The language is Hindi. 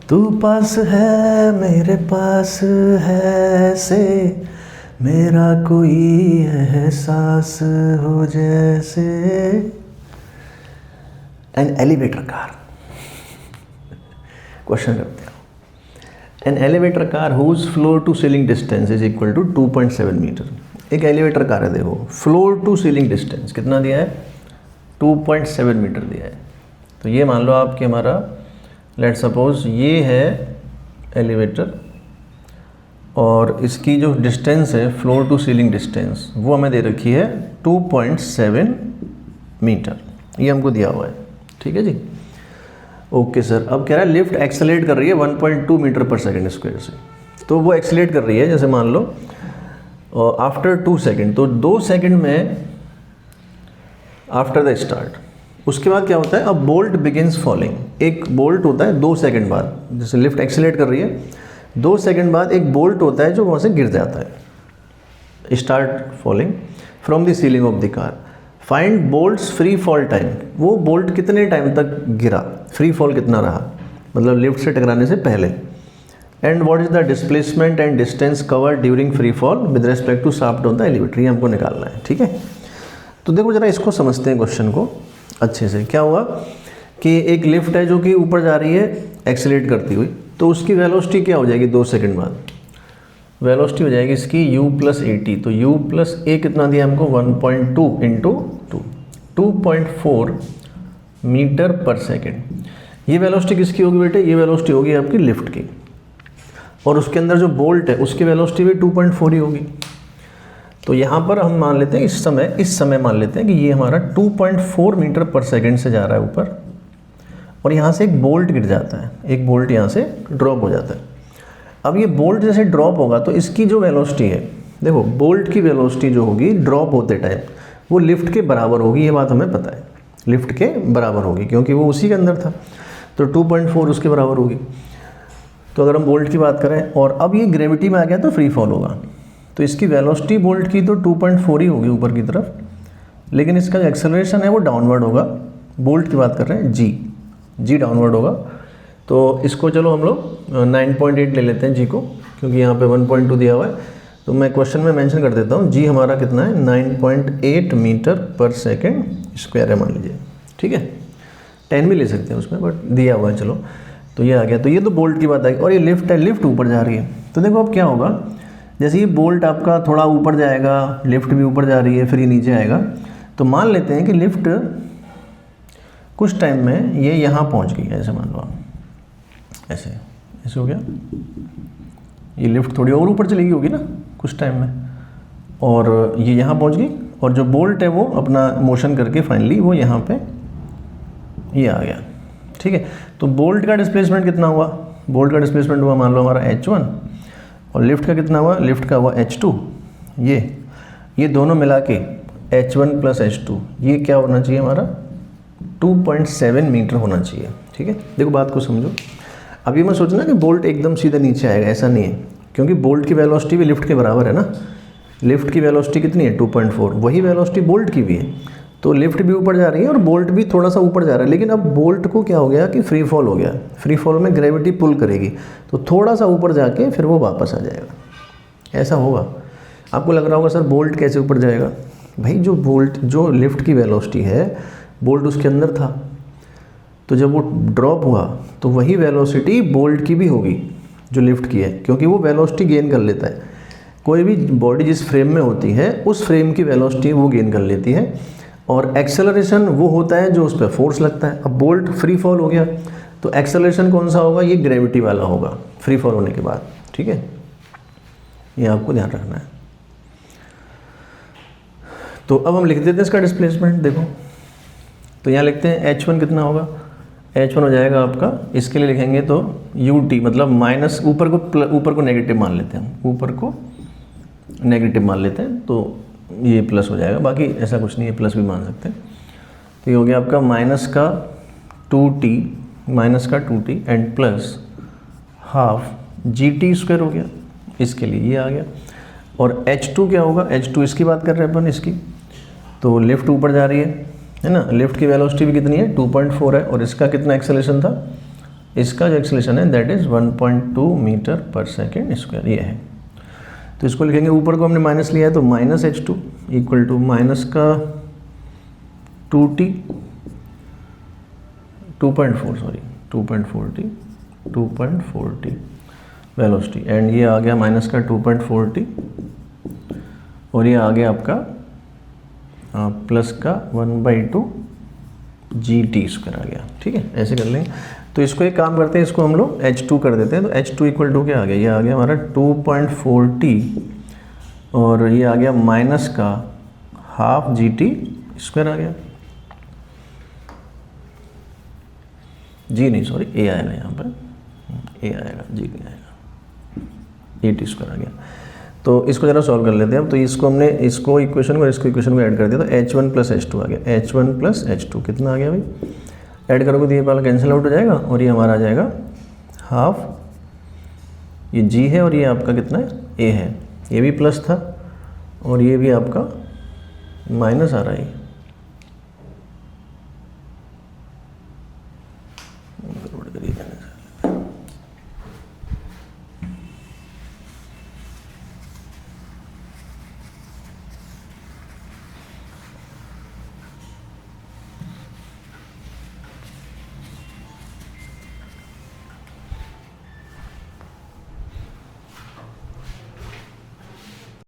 तू पास है मेरे पास है से मेरा कोई एहसास हो जैसे एन एलिवेटर कार। क्वेश्चन करते हैं, an elevator car whose floor to ceiling distance is equal to 2.7 metre. एक एलिवेटर कार है, देखो फ्लोर टू सीलिंग डिस्टेंस कितना दिया है, 2.7 मीटर दिया है। तो ये मान लो आपके हमारा लेट सपोज ये है एलिवेटर और इसकी जो डिस्टेंस है फ्लोर टू सीलिंग डिस्टेंस वो हमें दे रखी है 2.7 मीटर, ये हमको दिया हुआ है। ठीक है जी, ओके सर। अब कह रहा है लिफ्ट एक्सेलरेट कर रही है 1.2 मीटर पर सेकेंड स्क्वायर से, तो वो एक्सेलरेट कर रही है जैसे मान लो आफ्टर 2 सेकेंड, तो 2 सेकेंड में आफ्टर द स्टार्ट, उसके बाद क्या होता है, अब बोल्ट बिगिंस फॉलिंग। एक बोल्ट होता है 2 सेकेंड बाद, जैसे लिफ्ट एक्सेलरेट कर रही है 2 सेकेंड बाद एक बोल्ट होता है जो वहाँ से गिर जाता है, start falling from the ceiling of the car. Find bolt's free fall time, वो बोल्ट कितने टाइम तक गिरा, फ्री फॉल कितना रहा, मतलब लिफ्ट से टकराने से पहले। And what is the displacement and distance cover during free fall with respect to shaft of the elevator, ये हमको निकालना है। ठीक है, तो देखो जरा इसको समझते हैं क्वेश्चन को अच्छे से। क्या हुआ कि एक लिफ्ट है जो कि ऊपर जा रही है एक्सेलरेट करती हुई, तो उसकी वेलोसिटी क्या हो जाएगी 2 सेकेंड बाद, वेलोसिटी हो जाएगी इसकी u + at। तो u + a कितना दिया हमको 1.2 इंटू 2.4 मीटर पर सेकेंड। ये वेलोसिटी किसकी होगी बेटे, ये वेलोसिटी होगी आपकी लिफ्ट की, और उसके अंदर जो बोल्ट है उसकी वेलोसिटी भी 2.4 ही होगी। तो यहाँ पर हम मान लेते हैं इस समय मान लेते हैं कि ये हमारा 2.4 मीटर पर सेकेंड से जा रहा है ऊपर, और यहाँ से एक बोल्ट गिर जाता है, एक बोल्ट यहाँ से ड्रॉप हो जाता है। अब ये बोल्ट जैसे ड्रॉप होगा तो इसकी जो वेलोसिटी है, देखो बोल्ट की वेलोसिटी जो होगी ड्रॉप होते टाइम वो लिफ्ट के बराबर होगी, ये बात हमें पता है, लिफ्ट के बराबर होगी क्योंकि वो उसी के अंदर था, तो 2.4 उसके बराबर होगी। तो अगर हम बोल्ट की बात करें और अब ये ग्रेविटी में आ गया तो फ्री फॉल होगा, तो इसकी वेलोसिटी बोल्ट की तो 2.4 ही होगी ऊपर की तरफ, लेकिन इसका जो एक्सेलरेशन है वो डाउनवर्ड होगा। बोल्ट की बात कर रहे हैं, जी डाउनवर्ड होगा। तो इसको चलो हम लोग 9.8 ले लेते हैं जी को, क्योंकि यहाँ पे 1.2 दिया हुआ है, तो मैं क्वेश्चन में मेंशन कर देता हूँ जी हमारा कितना है 9.8 मीटर पर सेकेंड स्क्वायर है मान लीजिए। ठीक है, 10 भी ले सकते हैं उसमें, बट दिया हुआ है चलो। तो ये आ गया, तो ये तो बोल्ट की बात आई, और ये लिफ्ट है, लिफ्ट ऊपर जा रही है। तो देखो अब क्या होगा, जैसे ये बोल्ट आपका थोड़ा ऊपर जाएगा, लिफ्ट भी ऊपर जा रही है, फिर ये नीचे आएगा, तो मान लेते हैं कि लिफ्ट कुछ टाइम में ये यहाँ पहुँच गई, ऐसे मान लो आप, ऐसे हो गया, ये लिफ्ट थोड़ी और ऊपर चली गई होगी ना कुछ टाइम में, और ये यहाँ पहुँच गई, और जो बोल्ट है वो अपना मोशन करके फाइनली वो यहाँ पे ये आ गया। ठीक है, तो बोल्ट का डिस्प्लेसमेंट कितना हुआ, बोल्ट का डिस्प्लेसमेंट हुआ मान लो हमारा h1, और लिफ्ट का कितना हुआ, लिफ्ट का हुआ h2। ये दोनों मिला के h1 + h2, ये क्या होना चाहिए हमारा 2.7 मीटर होना चाहिए। ठीक है, देखो बात को समझो। अब ये मत सोचना कि बोल्ट एकदम सीधा नीचे आएगा, ऐसा नहीं है, क्योंकि बोल्ट की वेलोसिटी भी लिफ्ट के बराबर है ना। लिफ्ट की वेलोसिटी कितनी है 2.4, वही वेलोसिटी बोल्ट की भी है, तो लिफ्ट भी ऊपर जा रही है और बोल्ट भी थोड़ा सा ऊपर जा रहा है। लेकिन अब बोल्ट को क्या हो गया कि फ्री फॉल हो गया, फ्री फॉल में ग्रेविटी पुल करेगी, तो थोड़ा सा ऊपर जाके फिर वो वापस आ जाएगा, ऐसा होगा। आपको लग रहा होगा सर बोल्ट कैसे ऊपर जाएगा, भाई जो लिफ्ट की वेलोसिटी है बोल्ट उसके अंदर था, तो जब वो ड्रॉप हुआ तो वही वेलोसिटी बोल्ट की भी होगी जो लिफ्ट की है, क्योंकि वो वेलोसिटी गेन कर लेता है। कोई भी बॉडी जिस फ्रेम में होती है उस फ्रेम की वेलोसिटी वो गेन कर लेती है, और एक्सेलरेशन वो होता है जो उस पर फोर्स लगता है। अब बोल्ट फ्री फॉल हो गया तो एक्सेलरेशन कौन सा होगा, ये ग्रेविटी वाला होगा फ्री फॉल होने के बाद। ठीक है, ये आपको ध्यान रखना है। तो अब हम लिख देते हैं इसका डिस्प्लेसमेंट, देखो तो यहाँ लिखते हैं h1 कितना होगा, h1 हो जाएगा आपका, इसके लिए लिखेंगे तो ut, मतलब माइनस ऊपर को नेगेटिव मान लेते हैं, ऊपर को नेगेटिव मान लेते हैं, तो ये प्लस हो जाएगा, बाकी ऐसा कुछ नहीं है, प्लस भी मान सकते हैं। तो ये हो गया आपका माइनस का 2t and plus half GT² हो गया, इसके लिए ये आ गया। और h2 क्या होगा, h2 इसकी बात कर रहे हैं अपन, इसकी तो लिफ्ट ऊपर जा रही है ना, लिफ्ट की वेलोसिटी भी कितनी है 2.4 है, और इसका कितना एक्सेलरेशन था, इसका जो एक्सेलरेशन है दैट इज़ 1.2 मीटर पर सेकेंड स्क्वायर, ये है। तो इसको लिखेंगे, ऊपर को हमने माइनस लिया है तो minus h2 equal to minus का 2t 2.4t वेलोसिटी, एंड ये आ गया माइनस का 2.4t और ये आ गया आपका प्लस का 1/2 gt स्क्वायर आ गया। ठीक है, ऐसे कर लेंगे। तो इसको एक काम करते हैं, इसको हम लोग h2 कर देते हैं। तो h2 इक्वल टू क्या आ गया, ये आ गया हमारा 2.4t और ये आ गया माइनस का हाफ gt स्क्वायर आ गया। जी नहीं, सॉरी, ए आएगा यहाँ पर, ए आएगा, जी नहीं आएगा, 8 स्क्वायर आ गया। तो इसको ज़रा सॉल्व कर लेते हैं अब। तो इसको हमने इसको इक्वेशन को और इसको इक्वेशन को ऐड कर दिया तो h1 प्लस h2 आ गया। h1 प्लस h2 कितना आ गया भाई, ऐड करोगे तो ये वाला कैंसिल आउट हो जाएगा और ये हमारा आ जाएगा हाफ, ये g है और ये आपका कितना है, a है, ये भी प्लस था और ये भी आपका माइनस आ रहा है।